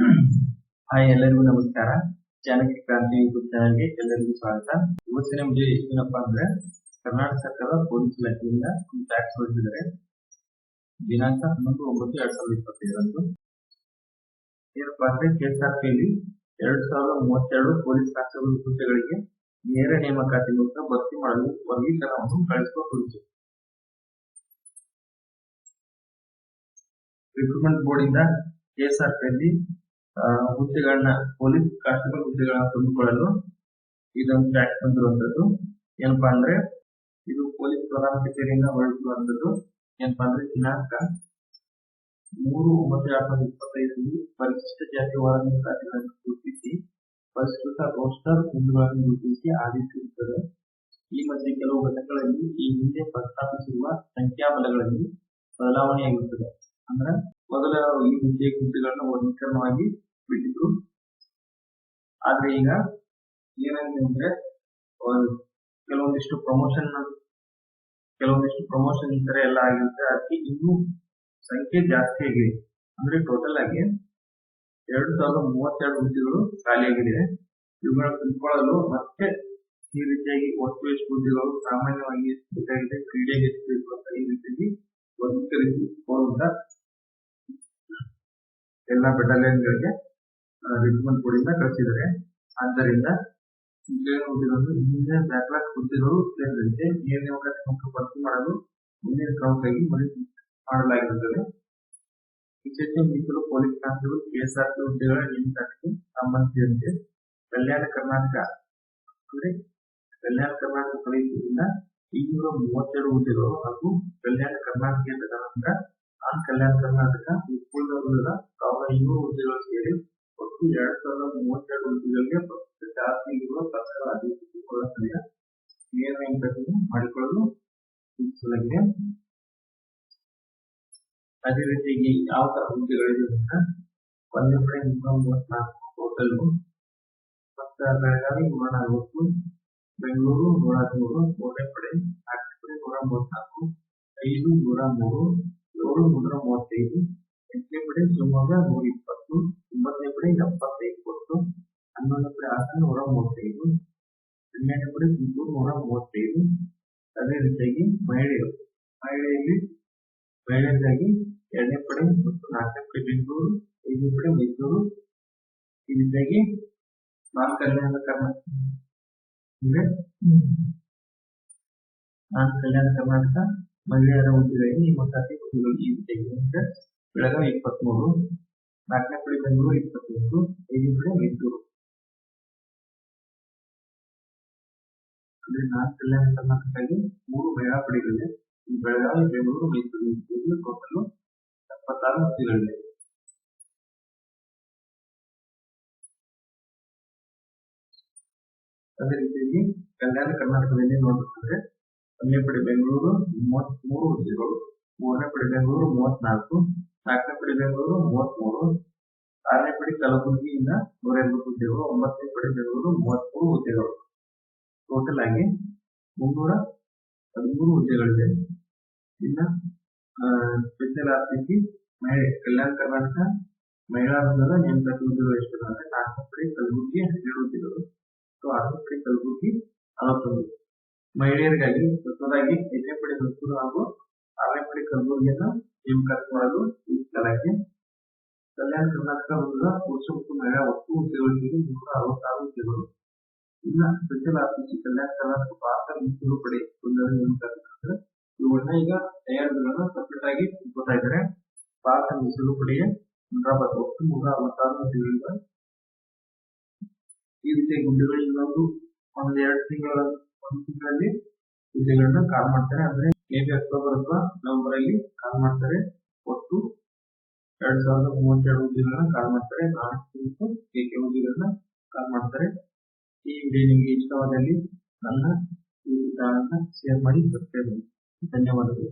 Hi, ಎಲ್ಲರಿಗೂ ನಮಸ್ಕಾರ. ಚಾಣಕ್ಯ ಕ್ರಾಂತಿ ಯೂಟ್ಯೂಬ್ ಚಾನಲ್ಗೆ ಎಲ್ಲರಿಗೂ ಸ್ವಾಗತ. ಇವತ್ತಿನ ವಿಡಿಯೋ ಏನಪ್ಪಾ ಅಂದ್ರೆ, ಕರ್ನಾಟಕ ಸರ್ಕಾರದ ಪೊಲೀಸ್ ಇಲಾಖೆಯಿಂದ ಒಂದು ಟ್ಯಾಕ್ಸ್ ಹೊರಡಿಸಿದ್ದಾರೆ. ದಿನಾಂಕ 11/9/2025 ಏನಪ್ಪಾ ಅಂದ್ರೆ, KSRPಯಲ್ಲಿ 2032 ಪೊಲೀಸ್ ಕಾನ್ಸ್ಟೇಬಲ್ ಹುದ್ದೆಗಳಿಗೆ ನೇರ ನೇಮಕಾತಿ ಮೂಲಕ ಭರ್ತಿ ಮಾಡಲು ವರ್ಗೀಕರಣವನ್ನು ಕಳಿಸುವ ಕುರಿತು ರಿಕ್ರೂಟ್ಮೆಂಟ್ ಬೋರ್ಡ್ ಇಂದ KSRPಯಲ್ಲಿ ಹುದ್ದೆಗಳನ್ನ ಪೊಲೀಸ್ ಕಾನ್ಸ್ಟೇಬಲ್ ಹುದ್ದೆಗಳನ್ನ ತುಂಬಿಕೊಳ್ಳಲು ಇದೊಂದು ಟ್ಯಾಕ್ಸ್ ಬಂದಿರುವಂತದ್ದು. ಏನಪ್ಪಾ ಅಂದ್ರೆ, ಇದು ಪೊಲೀಸ್ ಪ್ರಧಾನ ಕಚೇರಿಯಿಂದ ಹೊರಡಿಸಿರುವಂತದ್ದು. ಏನಪ್ಪಾ ಅಂದ್ರೆ, ದಿನಾಂಕ 3/9/2025 ಪರಿಶಿಷ್ಟ ಜಾತಿ ವರ್ಗ ನೇಮಕಾತಿಗಳನ್ನು ಗುರುತಿಸಿ ಪರಿಷ್ಕೃತ ರೋಸ್ಟರ್ ಹುದ್ದೆಗಳನ್ನು ಗುರುತಿಸಿ ಆದೇಶಿಸುತ್ತದೆ. ಈ ಮಧ್ಯೆ ಕೆಲವು ಘಟಕಗಳಲ್ಲಿ ಈ ಹಿಂದೆ ಪ್ರಸ್ತಾಪಿಸಿರುವ ಸಂಖ್ಯಾಬಲಗಳಲ್ಲಿ ಬದಲಾವಣೆಯಾಗಿರುತ್ತದೆ. ಅಂದ್ರೆ ಮೊದಲ ಈ ಹುದ್ದೆಗಳನ್ನು ವರ್ಗೀಕರಣವಾಗಿ ಬಿಟ್ಟಿದ್ರು. ಆದ್ರೆ ಈಗ ಏನಾಗಿದೆ ಅಂದ್ರೆ, ಕೆಲವೊಂದಿಷ್ಟು ಪ್ರಮೋಷನ್ ಈ ತರ ಎಲ್ಲ ಆಗಿರುತ್ತೆ. ಅದಕ್ಕೆ ಇನ್ನೂ ಸಂಖ್ಯೆ ಜಾಸ್ತಿ ಆಗಿದೆ. ಅಂದ್ರೆ ಟೋಟಲ್ ಆಗಿ 2032 ಹುದ್ದೆಗಳು ಖಾಲಿಯಾಗಿದೆ. ಇವುಗಳನ್ನು ತುಂಬಿಕೊಳ್ಳಲು ಮತ್ತೆ ಈ ರೀತಿಯಾಗಿ ಒಟ್ಟು ಎಷ್ಟು ಹುದ್ದೆಗಳು ಸಾಮಾನ್ಯವಾಗಿ ಎಷ್ಟು ಬೇಕಾಗಿದೆ, ಕ್ರೀಡೆಗೆ ಎಷ್ಟು ಬೇಕು ಅಂತ ಈ ರೀತಿಯಾಗಿ ವರ್ಗೀಕರಿಸಿಕೊಳ್ಳುವಂತ ಎಲ್ಲ ಬೆಟಾಲಿಯನ್ಗಳಿಗೆ ರಿಕ್ರೂಟ್ಮೆಂಟ್ ಬೋರ್ಡ್ ಇಂದ ಕಳಿಸಿದ್ದಾರೆ. ಆದ್ದರಿಂದ ಹಿಂದಿನ ಬ್ಯಾಕ್ಲಾಗ್ ಹುದ್ದೆಗಳು ಸೇರಿದಂತೆ ನೇರ ನೇಮಕಾತಿ ಮೂಲಕ ಭರ್ತಿ ಮಾಡಲು ಮುಂದಿನ ಕ್ರಮಕ್ಕಾಗಿ ಮಾಡಲಾಗಿರುತ್ತದೆ. ವಿಶೇಷ ಮೀಸಲು ಪೊಲೀಸ್ ಕಾನ್ಸ್ಟೇಬಲ್ KSRP ಹುದ್ದೆಗಳ ನೇಮಕಾತಿಗೆ ಸಂಬಂಧಿಸಿದಂತೆ ಕಲ್ಯಾಣ ಕರ್ನಾಟಕ ಪ್ರದೇಶದಿಂದ 232 ಹುದ್ದೆಗಳು ಹಾಗೂ ಕಲ್ಯಾಣ ಕರ್ನಾಟಕ ತದನಂತರ ನಾನ್ ಕಲ್ಯಾಣ ಕರ್ನಾಟಕ ಒಕ್ಕೂಟದ 1500 ಹುದ್ದೆಗಳು ಸೇರಿ ಒಟ್ಟು 2032 ಹುದ್ದೆಗಳಿಗೆ ಪ್ರಸ್ತುತ ಜಾಸ್ತಿ ಇರುವ ಸರ್ಕಾರ ಆದೇಶಿಸಿಕೊಳ್ಳುತ್ತದೆ. ನೇರ ನೇಮಕಾತಿಯನ್ನು ಮಾಡಿಕೊಳ್ಳಲು ಸೂಚಿಸಲಾಗಿದೆ. ಅದೇ ರೀತಿಯಾಗಿ ಯಾವ ತರ ಹುದ್ದೆಗಳಿದೆ ಅಂತ, ಒಂದನೇ ಪಡೆ 134 ಟೋಟಲ್, ಮತ್ತೆ ಬೆಳಗಾವಿ 140, ಬೆಂಗಳೂರು 113, ಮೂರನೇ ಪಡೆ 134, 5 103, 7 135, 8ನೇ ಪಡೆ ಶಿವಮೊಗ್ಗ 120, 9ನೇ ಪಡೆ 75 ಪೋಸ್ಟ್, 11ನೇ ಪಡೆ ಹಾಸನ 135, 12ನೇ ಪಡೆ ತುಮಕೂರು 135. ಅದೇ ರೀತಿಯಾಗಿ ಮಹಿಳೆಯರಿಗಾಗಿ 2ನೇ ಪಡೆ ಮತ್ತು 4ನೇ ಪಡೆ ಬೆಂಗಳೂರು, 5ನೇ ಪಡೆ ಮೈಸೂರು. ಈ ರೀತಿಯಾಗಿ ನಾನ್ ಕಲ್ಯಾಣ ಕರ್ನಾಟಕ ಮಹಿಳೆಯರ ಹುದ್ದೆಗಳಿಗೆ ನೇಮಕಾತಿ ಹುದ್ದೆಗಳು ಈ ರೀತಿಯಾಗಿ ಬೆಳಗಾವಿ 23, 4ನೇ ಪಡೆ ಬೆಂಗಳೂರು 25, 5ನೇ ಪಡೆ ಮೈಸೂರು. ನಾನ್ ಕಲ್ಯಾಣ ಕರ್ನಾಟಕದಲ್ಲಿ 3 ಮಹಿಳಾ ಪಡೆಗಳಿವೆ. ಬೆಳಗಾವಿ, ಬೆಂಗಳೂರು, ಮೈಸೂರು ಟೋಟಲ್ 76 ಹುದ್ದೆಗಳಿವೆ. ಅದೇ ರೀತಿಯಾಗಿ ಕಲ್ಯಾಣ ಕರ್ನಾಟಕದಲ್ಲಿ ನೋಡಬೇಕಾದ್ರೆ 1ನೇ ಪಡೆ ಬೆಂಗಳೂರು 33 ಹುದ್ದೆಗಳು, 3ನೇ ಪಡೆ ಬೆಂಗಳೂರು 34, 4ನೇ ಪಡೆ ಬೆಂಗಳೂರು 33, 6ನೇ ಪಡೆ ಕಲಬುರಗಿಯಿಂದ 180 ಹುದ್ದೆಗಳು, 9ನೇ ಪಡೆ ಬೆಂಗಳೂರು 33 ಹುದ್ದೆಗಳು. ಟೋಟಲ್ ಆಗಿ 313 ಹುದ್ದೆಗಳಿದೆ. ಇನ್ನ ಸ್ಪೆಷಲ್ ಆರ್ಟಿಸಿ ಕಲ್ಯಾಣ ಕರ್ನಾಟಕ ಮಹಿಳಾ ರಂಗದ ನೇಮಕಾತಿ ಹುದ್ದೆಗಳು ಎಷ್ಟು ಅಂದ್ರೆ, 4ನೇ ಪಡೆ ಕಲಬುರಗಿ 12 ಹುದ್ದೆಗಳು, 6ನೇ ಪಡೆ ಕಲಬುರಗಿ 41. ಮಹಿಳೆಯರಿಗಾಗಿ ಹೊಸದಾಗಿ 5ನೇ ಪಡೆ ಮೈಸೂರು ಹಾಗೂ 6ನೇ ಪಡೆ ಕಲಬುರಗಿಯನ್ನು ನೇಮಕಾತಿ ಮಾಡಲು ಸೂಚಿಸಲಾಗಿದೆ. ಕಲ್ಯಾಣ ಕರ್ನಾಟಕ ವೃತ್ತದ ಪುರುಷ ಮತ್ತು ಮಹಿಳಾ ಒಟ್ಟು ಹುದ್ದೆಗಳು ಸೇರಿ 166 ಹುದ್ದೆಗಳು. ಇನ್ನ ಸ್ಪೆಷಲ್ ಆರ್ಟಿಸಿ ಕಲ್ಯಾಣ ಕರ್ನಾಟಕ ಭಾರತ ಮೀಸಲು ಪಡೆ ಹುದ್ದೆಗಳ ನೇಮಕಾತಿ ಮಾಡಿದ್ರೆ ಇವುಗಳನ್ನ ಈಗ ತಯಾರಿಗಳನ್ನು ಸಪರೇಟ್ ಆಗಿ ಕೊಡ್ತಾ ಇದ್ದಾರೆ. ಭಾರತ ಮೀಸಲು ಪಡೆಯ ಒಟ್ಟು 166 ಹುದ್ದೆಗಳಿವೆ. ಈ ರೀತಿಯ ಹುದ್ದೆಗಳು ಇನ್ನೊಂದು 1-2 ತಿಂಗಳಲ್ಲಿ ಹುದ್ದೆಗಳನ್ನ ಕಾಲ್ ಮಾಡ್ತಾರೆ. ಅಂದ್ರೆ ಮೇಬಿ ಅಕ್ಟೋಬರ್ ಅಥವಾ ನವೆಂಬರ್ ಅಲ್ಲಿ ಕಾಲ್ ಮಾಡ್ತಾರೆ. ಒಟ್ಟು 2032 ಹುದ್ದೆಗಳನ್ನ ಕಾಲ್ ಮಾಡ್ತಾರೆ. 4 ಹುದ್ದೆಗಳನ್ನ ಕಾಲ್ ಮಾಡ್ತಾರೆ. ಈ ವಿಡಿಯೋ ನಿಮಗೆ ಇಷ್ಟವಾದಲ್ಲಿ ನನ್ನ ಚಾನಲ್ನ ಶೇರ್ ಮಾಡಿ, ಸಬ್ಸ್ಕ್ರೈಬ್ ಮಾಡಿ. ಧನ್ಯವಾದಗಳು.